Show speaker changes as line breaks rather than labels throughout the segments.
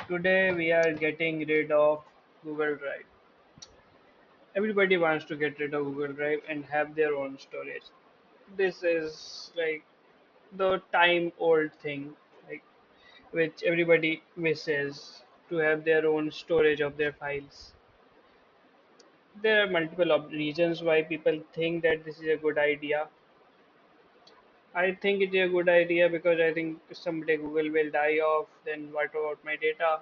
Today we are getting rid of Google Drive. Everybody wants to get rid of Google Drive and have their own storage. This is like the time old thing, like which everybody wishes to have their own storage of their files. There are multiple reasons why people think that this is a good idea. I think it is a good idea because I think someday Google will die off. Then what about my data?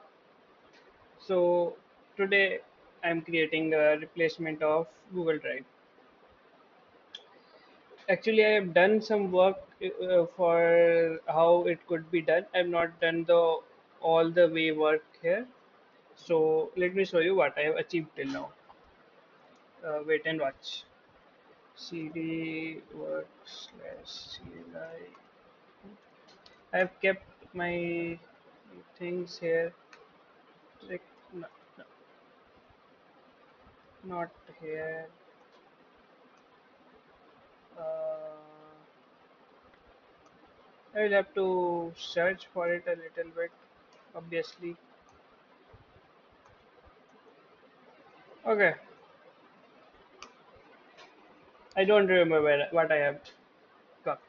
So today I'm creating a replacement of Google Drive. Actually, I have done some work for how it could be done. I've not done the all the way work here. So let me show you what I have achieved till now. Wait and watch. CD work slash CLI. I have kept my things here. Like, no, no, not here. Uh, I will have to search for it a little bit, obviously. Okay, I don't remember what I have got,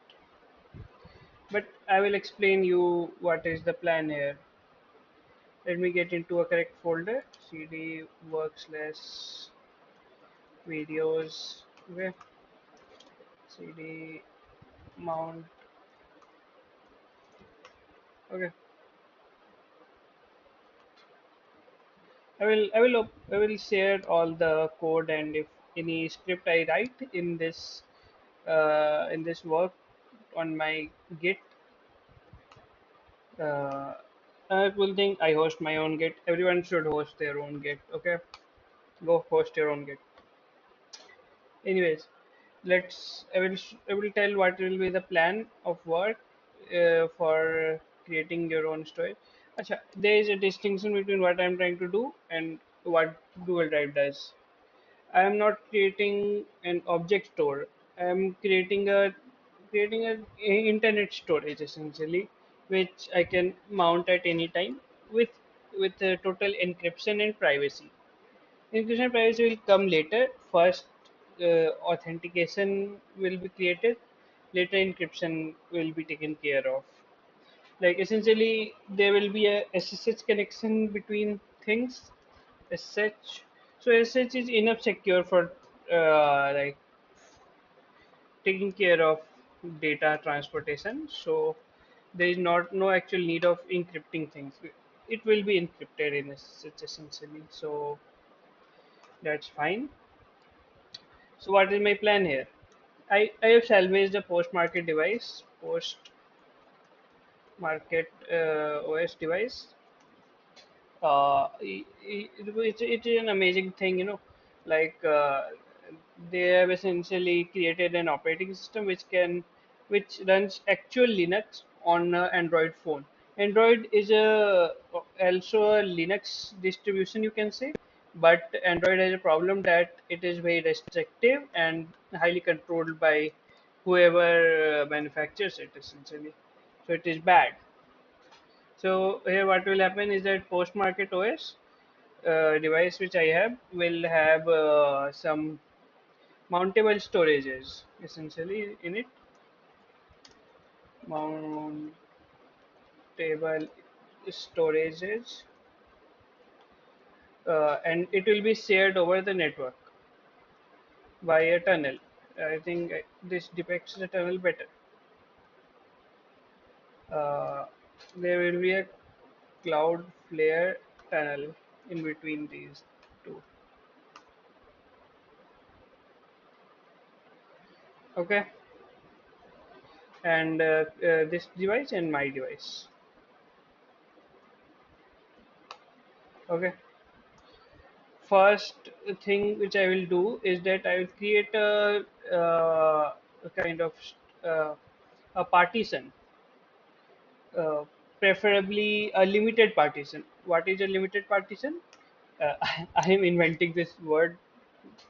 but I will explain you what is the plan here. Let me get into a correct folder. CD work slash videos. Okay, CD mount. Okay, I will share all the code, and if any script I write in this work on my Git. Uh, I will think I host my own Git. Everyone should host their own Git. Okay, go host your own Git. Anyways, I will tell what will be the plan of work for creating your own storage. Acha, there is a distinction between what I'm trying to do and what Google Drive does. I am not creating an object store. I am creating a internet storage essentially, which I can mount at any time with total encryption and privacy. Encryption and privacy will come later. First, authentication will be created. Later, encryption will be taken care of. Like essentially, there will be a SSH connection between things. SSH. So SSH is enough secure for like taking care of data transportation. So there is not no actual need of encrypting things. It will be encrypted in SSH essentially. So that's fine. So what is my plan here? I have salvaged a post market device, post market OS device. It is an amazing thing, like they have essentially created an operating system which runs actual Linux on Android phone. Android is also a Linux distribution, you can say, but Android has a problem that it is very restrictive and highly controlled by whoever manufactures it essentially. So it is bad. So here what will happen is that post market OS device which I have will have some mountable storages essentially in it. Mountable storages, and it will be shared over the network by a tunnel. I think this depicts the tunnel better. Uh, there will be a cloudflare tunnel in between these two. Okay, and this device and my device. Okay. First thing which I will do is that I will create a kind of uh, a partition, uh, preferably a limited partition. What is a limited partition? I am inventing this word.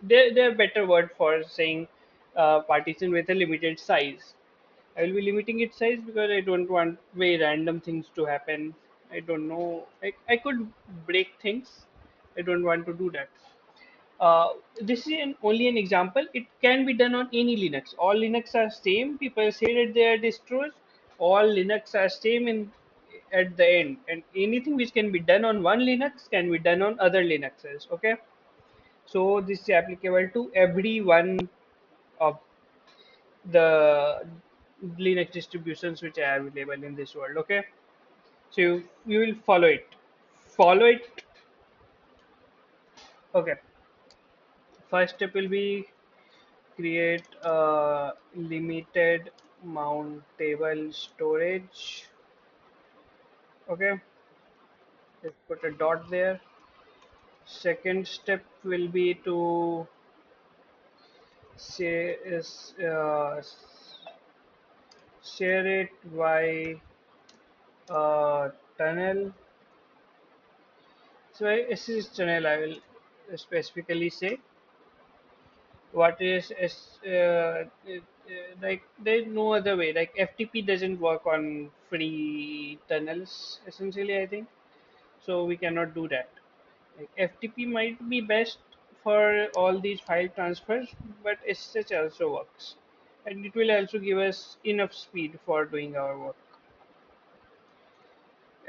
There are better word for saying partition with a limited size. I will be limiting its size because I don't want very random things to happen I don't know. I could break things. I don't want to do that. This is only an example. It can be done on any Linux. All Linux are same. People say that they are distros. All Linux are same in at the end, and anything which can be done on one Linux can be done on other Linuxes. Okay, so this is applicable to every one of the Linux distributions which are available in this world. Okay, so you will follow it. Follow it. Okay. First step will be create a limited mountable storage. Okay, let's put a dot there. Second step will be to say is share it by tunnel. So this is tunnel. I will specifically say what like there's no other way. Like FTP doesn't work on free tunnels. Essentially, I think so. We cannot do that. Like FTP might be best for all these file transfers, but SSH also works, and it will also give us enough speed for doing our work.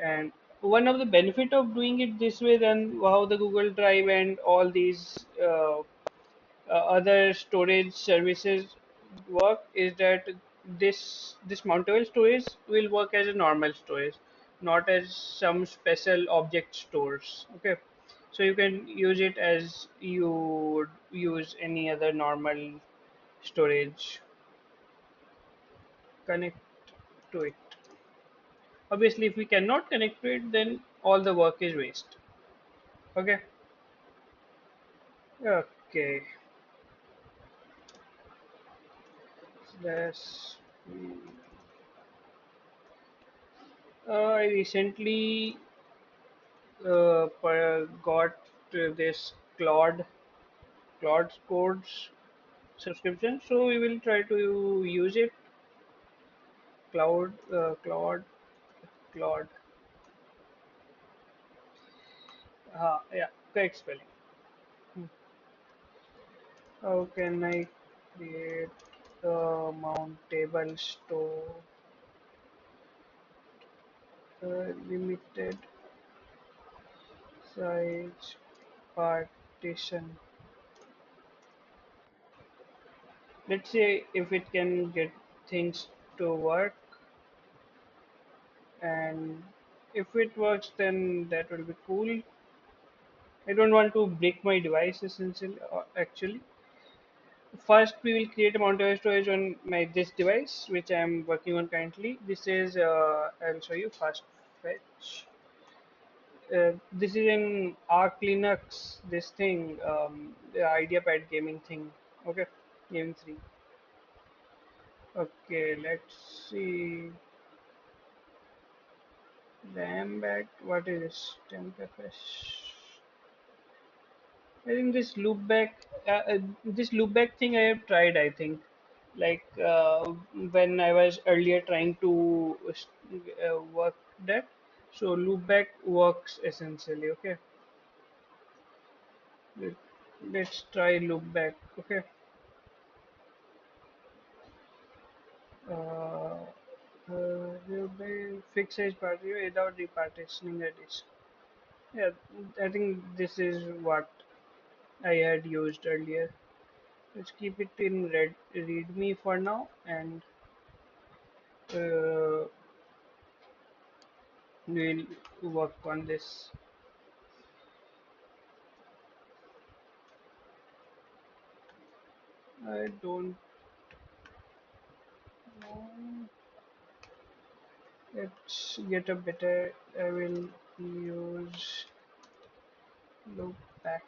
And one of the benefit of doing it this way than how the Google Drive and all these other storage services work is that this mountable storage will work as a normal storage, not as some special object stores. Okay, so you can use it as you would use any other normal storage. Connect to it. Obviously, if we cannot connect to it, then all the work is waste. Okay. Okay. That's. I recently got this Claude Codes subscription, so we will try to use it. Claude. Yeah, correct spelling. Hmm. How can I create a mountable store limited size partition? Let's see if it can get things to work, and if it works, then that will be cool. I don't want to break my device essentially. Actually, first we will create a mountable storage on my this device, which I am working on currently. This is I'll show you fast fetch. This is in Arc Linux. This thing, the IdeaPad gaming thing. Okay, gaming 3. Okay, let's see. RAM back. What is this? TempFS. I think this loopback thing I have tried. I think, like when I was earlier trying to work that, so loopback works essentially. Okay, Let- let's try loopback. Okay, uh, fixed size party without repartitioning a disk. Yeah, I think this is what I had used earlier. Let's keep it in readme for now, and uh, we'll work on this. I don't know. Let's get a better. I will use loopback.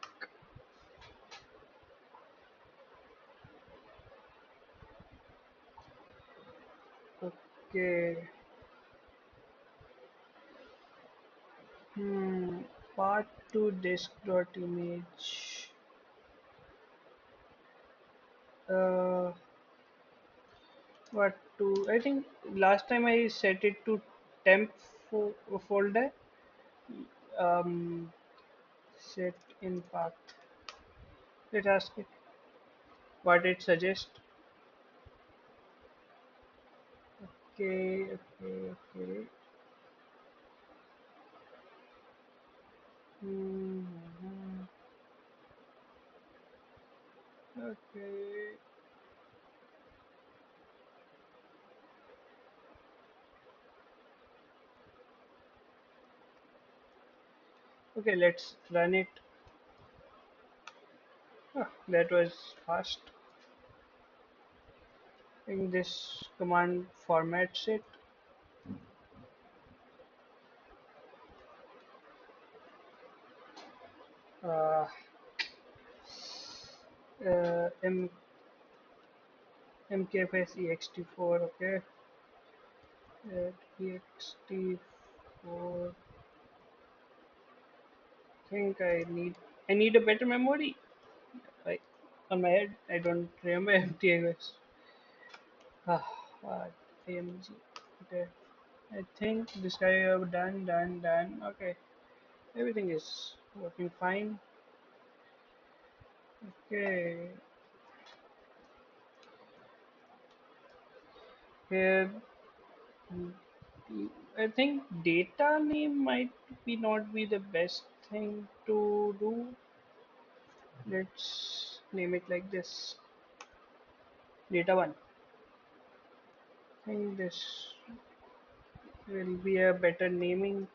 Okay. Hmm. Part to disk dot image. Uh, what to? I think last time I set it to temp folder. Um, Set in path. Let's ask it what it suggests. Okay, okay, okay. Hmm. Okay. Okay, let's run it. Ah, that was fast. In this command formats it. Uh, M MKFS ext4. Okay, ext4. Think I need a better memory. Like on my head, I don't remember MTFS. Ah, what AMG. Okay, I think this guy have done. Okay, everything is working fine. Okay, here I think data name might be not be the best thing to do. Let's name it like this. Data one. I think this will be a better naming.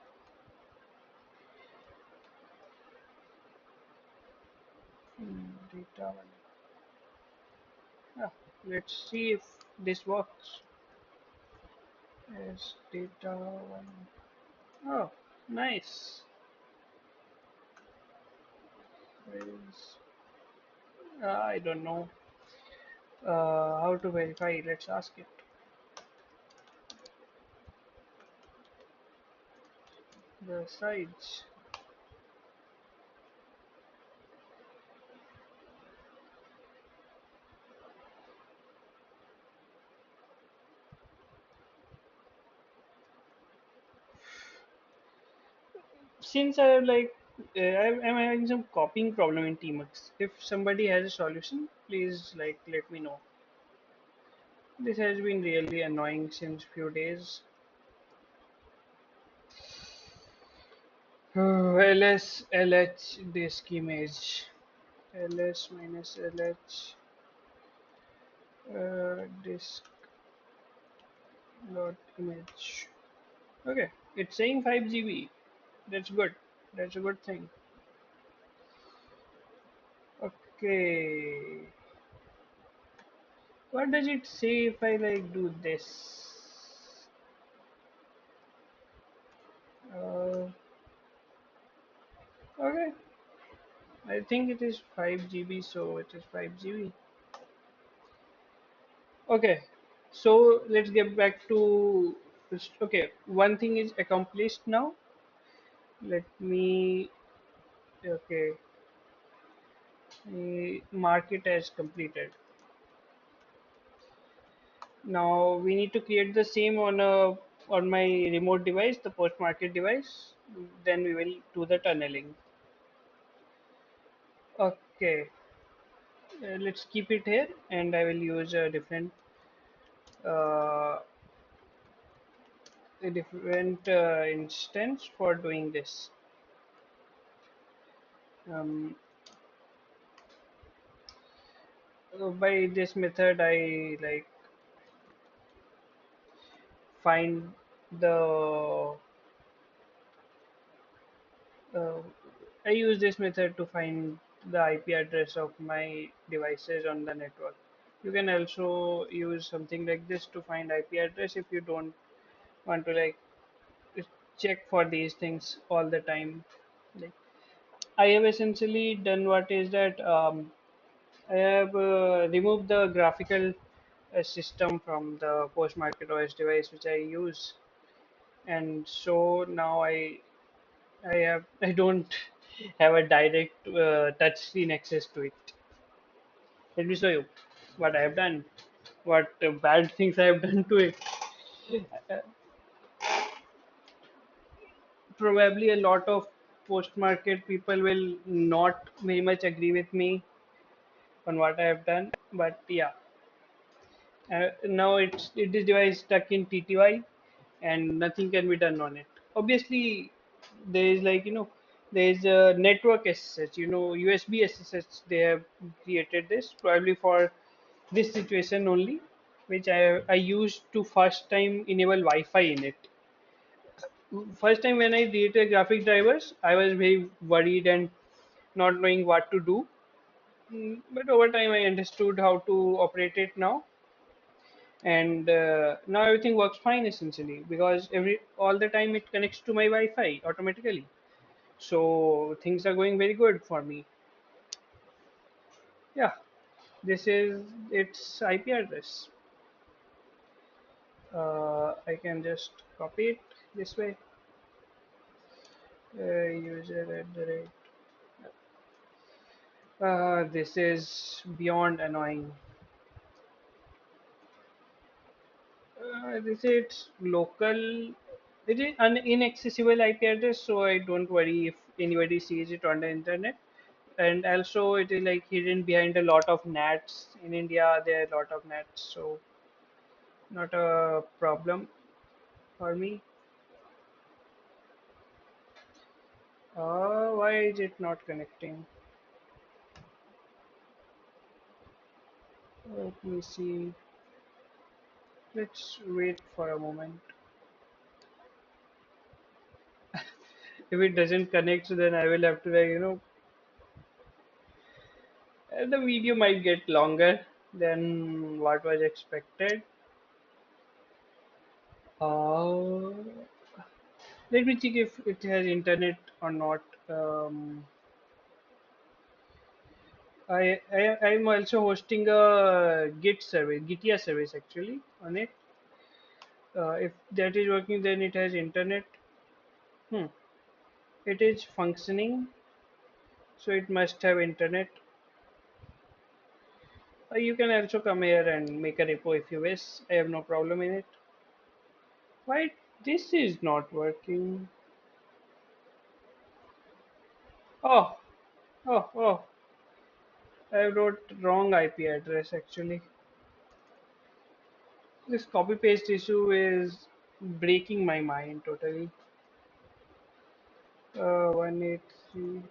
Data one. Ah, let's see if this works. Yes, data one. Oh, nice. Is, I don't know how to verify. Let's ask it. The size. Since I have I'm having some copying problem in Tmux. If somebody has a solution, please let me know. This has been really annoying since few days. ls lh disk image ls minus lh disk dot image. Okay, it's saying 5 GB. That's good. That's a good thing. Okay. What does it say if I do this? Uh, okay. I think it is 5 GB, so it is 5 GB. Okay. So let's get back to okay. One thing is accomplished now. Let me okay mark it as completed. Now we need to create the same on my remote device, the post market device. Then we will do the tunneling. Okay, let's keep it here, and I will use uh, a different instance for doing this. Um, by this method, I find the uh, I use this method to find the IP address of my devices on the network. You can also use something like this to find IP address if you don't want to check for these things all the time. Like I have essentially done what is that I have removed the graphical system from the post market OS device which I use, and so now I don't have a direct touchscreen access to it. Let me show you what I have done, what bad things I have done to it. Probably a lot of post market people will not very much agree with me on what I have done, but yeah, now it is device stuck in TTY, and nothing can be done on it. Obviously, there is like there is a network SSH, USB SSH. They have created this probably for this situation only, which I used to first time enable Wi-Fi in it. First time when I created graphic drivers, I was very worried and not knowing what to do. But over time, I understood how to operate it now, and now everything works fine essentially because every all the time it connects to my Wi-Fi automatically. So things are going very good for me. Yeah, this is its IP address. I can just copy it this way. User at the rate. This is beyond annoying. This is local. It is an inaccessible IP address, so I don't worry if anybody sees it on the internet. And also, it is like hidden behind a lot of nats in India. There are a lot of nats, so not a problem for me. Why is it not connecting? Let me see. Let's wait for a moment. If it doesn't connect, then I will have to, like, the video might get longer than what was expected. Uh, Let me check if it has internet or not. I'm also hosting a Git service, Gitia service actually on it. If that is working, then it has internet. Hmm. It is functioning, so it must have internet. You can also come here and make a repo if you wish. I have no problem in it. Why this is not working? Oh, oh! I wrote wrong IP address actually. This copy paste issue is breaking my mind totally. 183.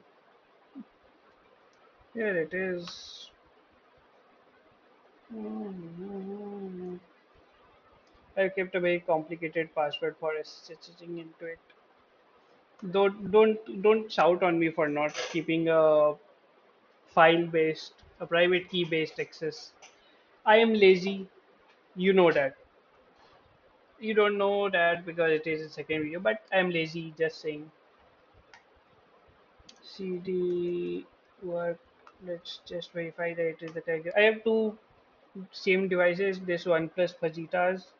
Here it is. Mhm. I kept a very complicated password for SSHing into it. Don't shout on me for not keeping a file based, a private key based access. I am lazy. You know that. You don't know that because it is a second video, but I am lazy. Just saying. CD work. Let's just verify that it is the correct. I have two same devices. This one plus Fajitas.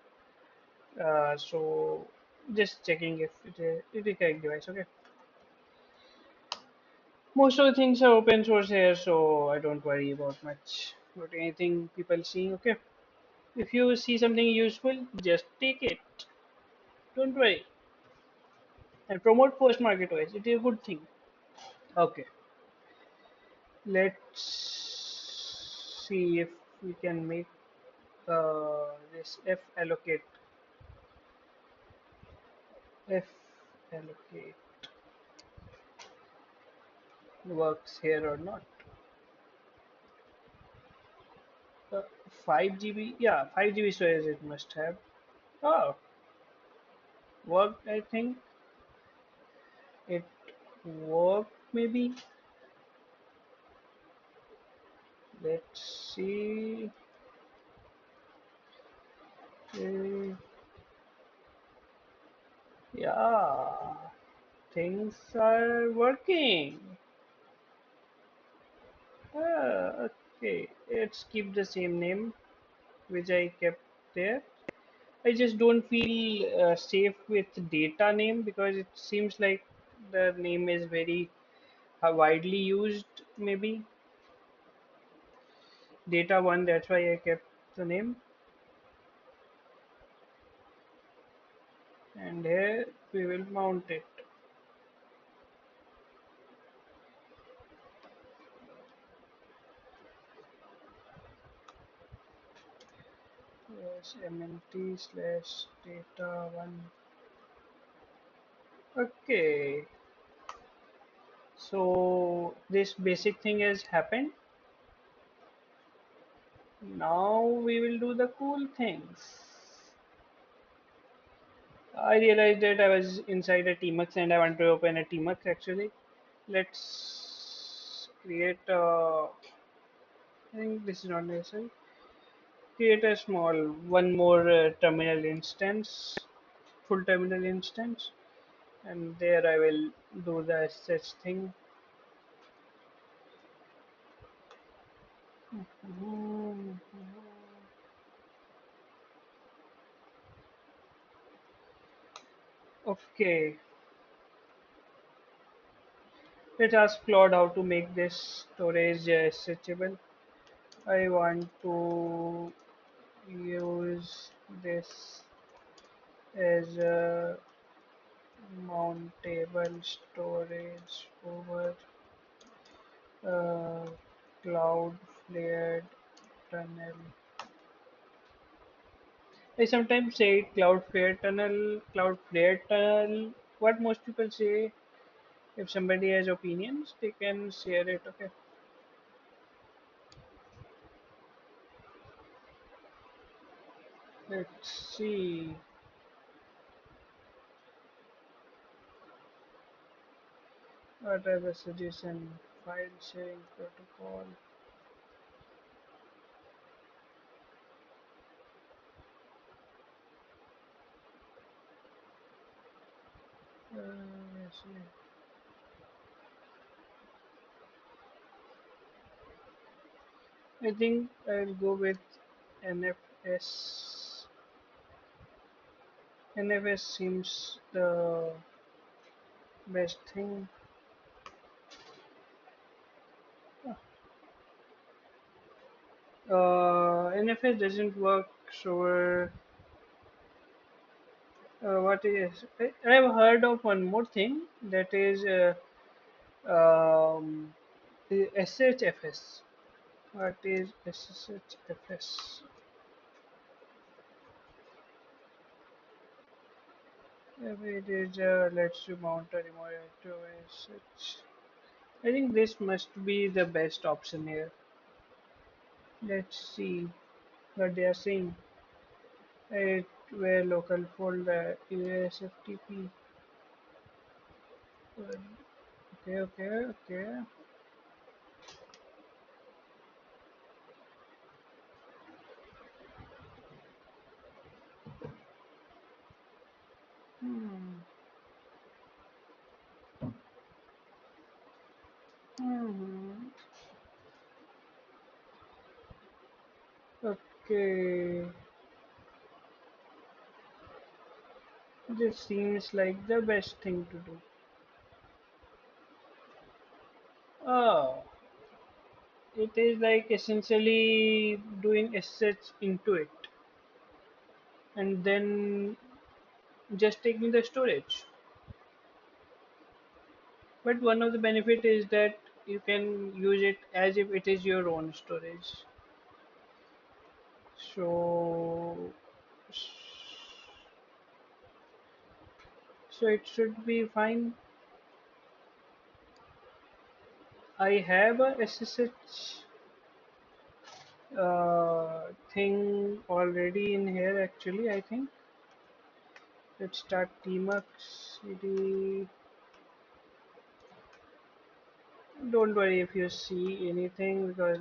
So just checking if it is correct device. Okay. Most of the things are open source here, so I don't worry about much about anything people see. Okay. If you see something useful, just take it. Don't worry. And promote post market wise. It is a good thing. Okay. Let's see if we can make this f allocate works here or not. 5 GB, yeah, 5 GB storage it must have. Oh, worked. I think it worked. Maybe. Let's see. Uh, yeah, things are working. Okay, let's keep the same name which I kept there. I just don't feel safe with data name because it seems like the name is very widely used. Maybe data one. That's why I kept the name. And here we will mount it. mnt slash data one. Okay, so this basic thing has happened. Now we will do the cool things. I realized that I was inside a Tmux and I want to open a Tmux actually. Let's create a, I think this is not necessary. Create a small, one more terminal instance, full terminal instance, and there I will do the such thing. Mhm. Okay, let's ask Claude how to make this storage searchable. I want to use this as a mountable storage over uh, cloudflare tunnel. I sometimes say cloudflare tunnel. What most people say, if somebody has opinions, they can share it. Okay, let's see. What are the suggestion? File sharing protocol. Let's see. I think I'll go with NFS. NFS seems the best thing. NFS doesn't work, so what is? I've heard of one more thing that is um, the SHFS. What is SHFS? If it is lets you mount a remote active SH. I think this must be the best option here. Let's see what they are saying. It where local folder USFTP. Okay, okay, okay. Hmm. Hmm. Okay. This seems like the best thing to do. Oh, it is like essentially doing SH into it and then just taking the storage. But one of the benefit is that you can use it as if it is your own storage. So, so it should be fine. I have a SSH thing already in here actually. I think let's start tmux cd. Don't worry if you see anything because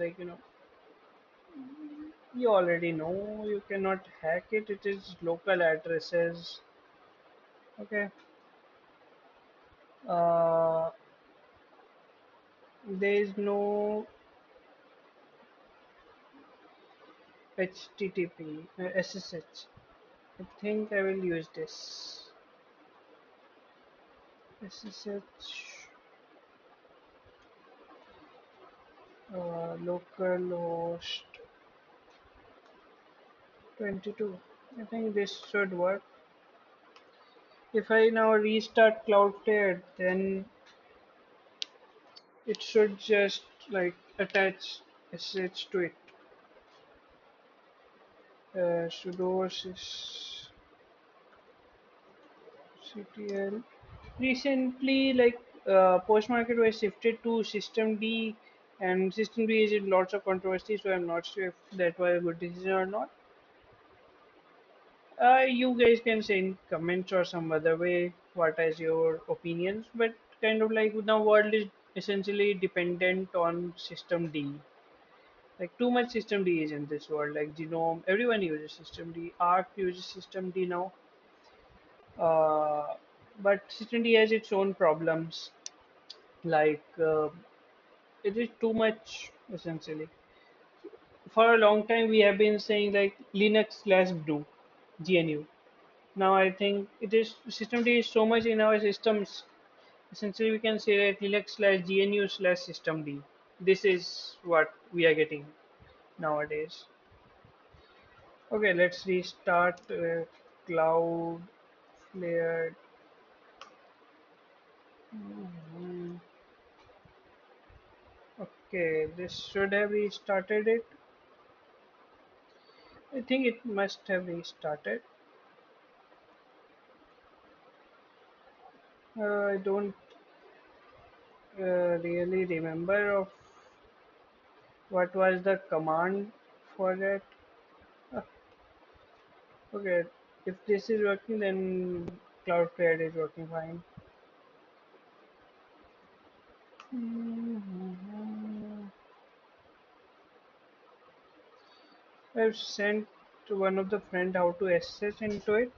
you already know you cannot hack it. It is local addresses. Okay. Uh, there is no HTTP SSH. I think I will use this SSH localhost 22. I think this should work. If I now restart Cloudflare, then it should just like attach SSH to it. sudo ctl. Recently, like post market was shifted to system D, and system D is in lots of controversy, so I'm not sure if that was a good decision or not. You guys can say in comments or some other way what is your opinions, but kind of like now world is essentially dependent on system D. Like too much system D is in this world. Like Genome, everyone uses system D. Arc uses system D now. Uh, but system D has its own problems. Like it is too much essentially. For a long time, we have been saying like Linux slash GNU. Now I think it is system D is so much in our systems. Essentially, we can say that Linux slash GNU slash system D. This is what we are getting nowadays. Okay, let's restart Cloudflare. Mhm. Okay, this should have restarted it. I think it must have restarted. I don't really remember of what was the command for that. Uh, okay, if this is working, then Cloudflare is working fine. Mhm. I've sent to one of the friend how to access into it.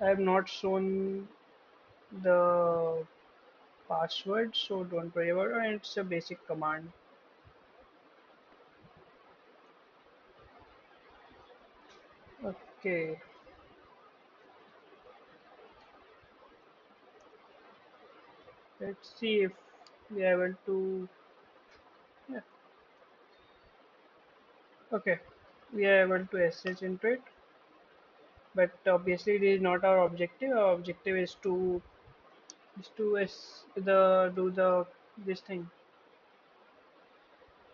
I have not shown the password, so don't worry about it. And it's a basic command. Okay, let's see if we are able to. Yeah, okay, we are able to access into it, but obviously it is not our objective. Our objective is to the do the this thing.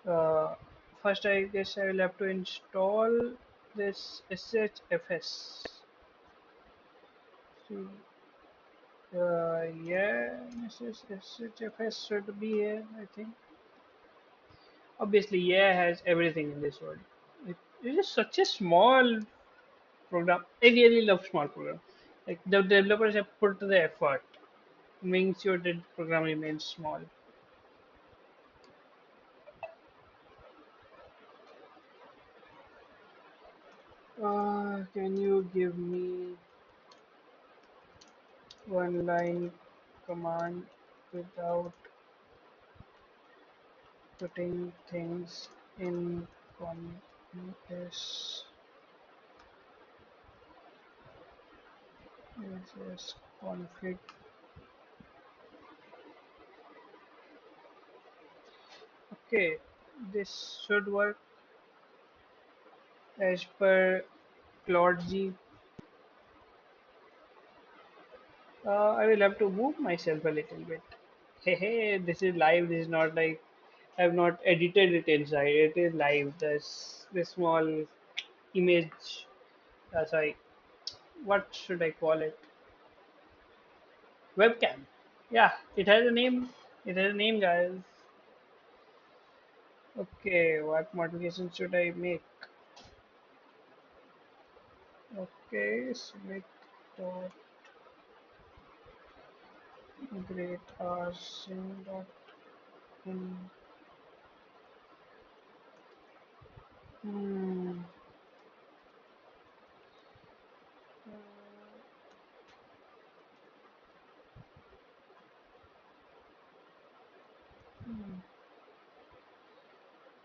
Uh, First, I guess I will have to install this SHFS. See, yeah, this is SHFS should be here, I think. Obviously, yeah has everything in this world. It is such a small program. I really love small program. Like the developers have put the effort, making sure that the program remains small. Can you give me one line command without putting things in context? This is config. Okay, this should work as per Claude G. I will have to move myself a little bit. Hey, hey, this is live. This is not like I've not edited it inside. It is live. This small image. Sorry, what should I call it? Webcam. Yeah, it has a name. It has a name, guys. Okay, what modification should I make? Okay, select dot great dot in. Hmm.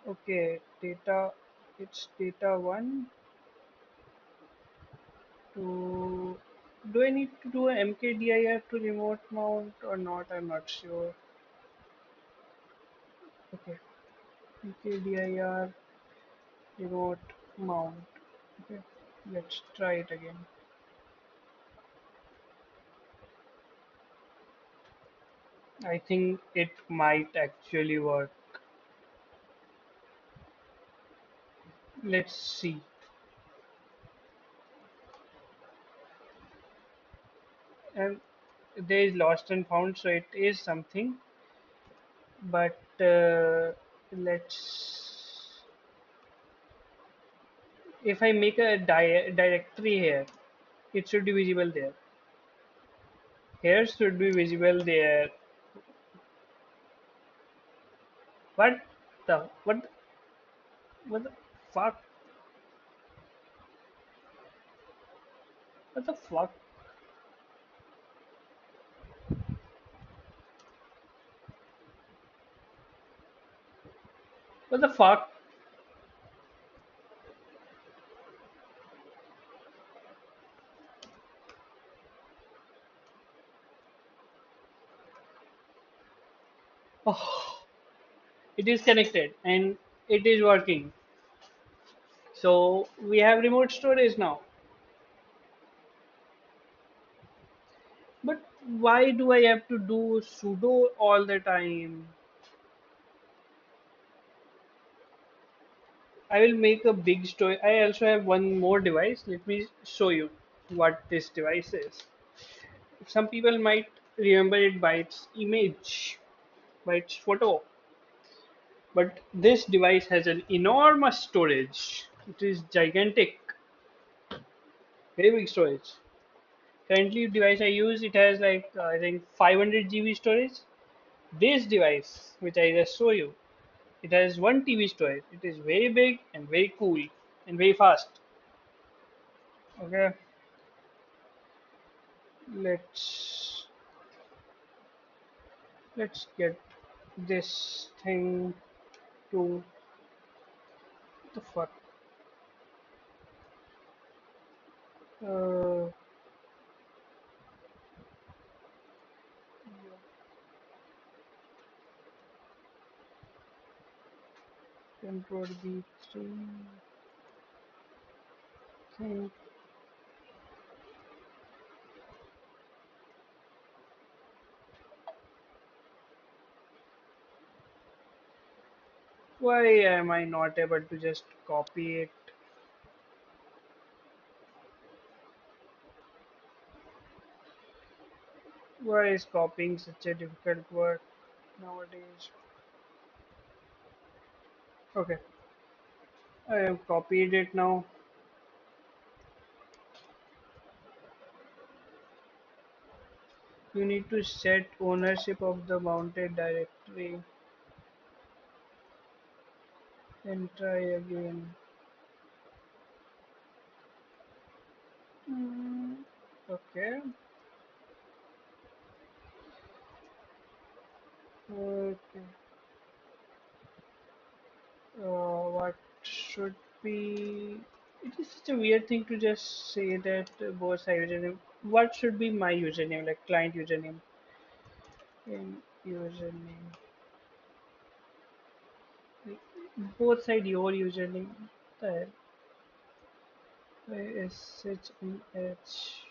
Okay, data. It's data one to. Do I need to do a MKDIR to remote mount or not? I'm not sure. Okay, MKDIR remote mount. Okay, let's try it again. I think it might actually work. Let's see. And there is lost and found, so it is something. But let's. If I make a directory here, it should be visible there. Here should be visible there. What what the fuck? What the fuck? What the fuck? Oh, it is connected and it is working. So we have remote storage now. But why do I have to do sudo all the time? I will make a big story. I also have one more device. Let me show you what this device is. Some people might remember it by its image, by its photo. But this device has an enormous storage. It is gigantic, very big storage. Currently, device I use it has like I think 500 GB storage. This device, which I just show you, it has 1 TB storage. It is very big and very cool and very fast. Okay, let's let's get this thing to the fuck. Uh, Control B3 thing. Why am I not able to just copy it? Why is copying such a difficult word nowadays? Okay, I have copied it now. You need to set ownership of the mounted directory and try again. Hmm, okay. Okay. What should be? It is such a weird thing to just say that both side username. What should be my username, like client username and username? Like, both side your username. The SHMH.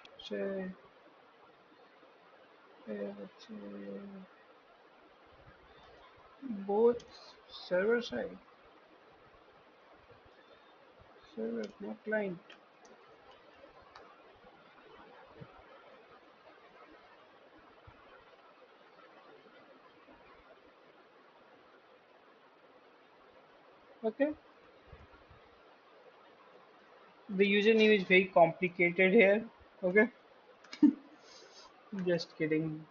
Both server side, server, no client. Okay, the username is very complicated here. Okay, just kidding.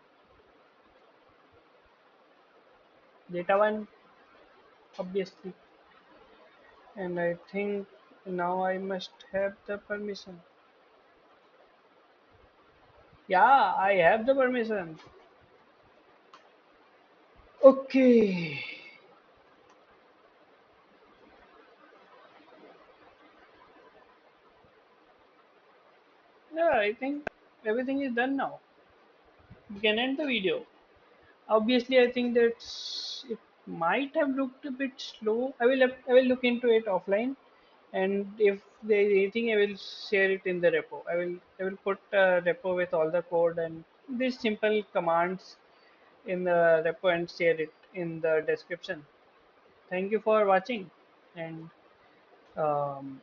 Data one, obviously, and I think now I must have the permission. Yeah, I have the permission. Okay. Yeah, I think everything is done now. We can end the video. Obviously, I think that it might have looked a bit slow. I will look into it offline, and if there is anything, I will share it in the repo. I will put a repo with all the code and these simple commands in the repo and share it in the description. Thank you for watching, and um,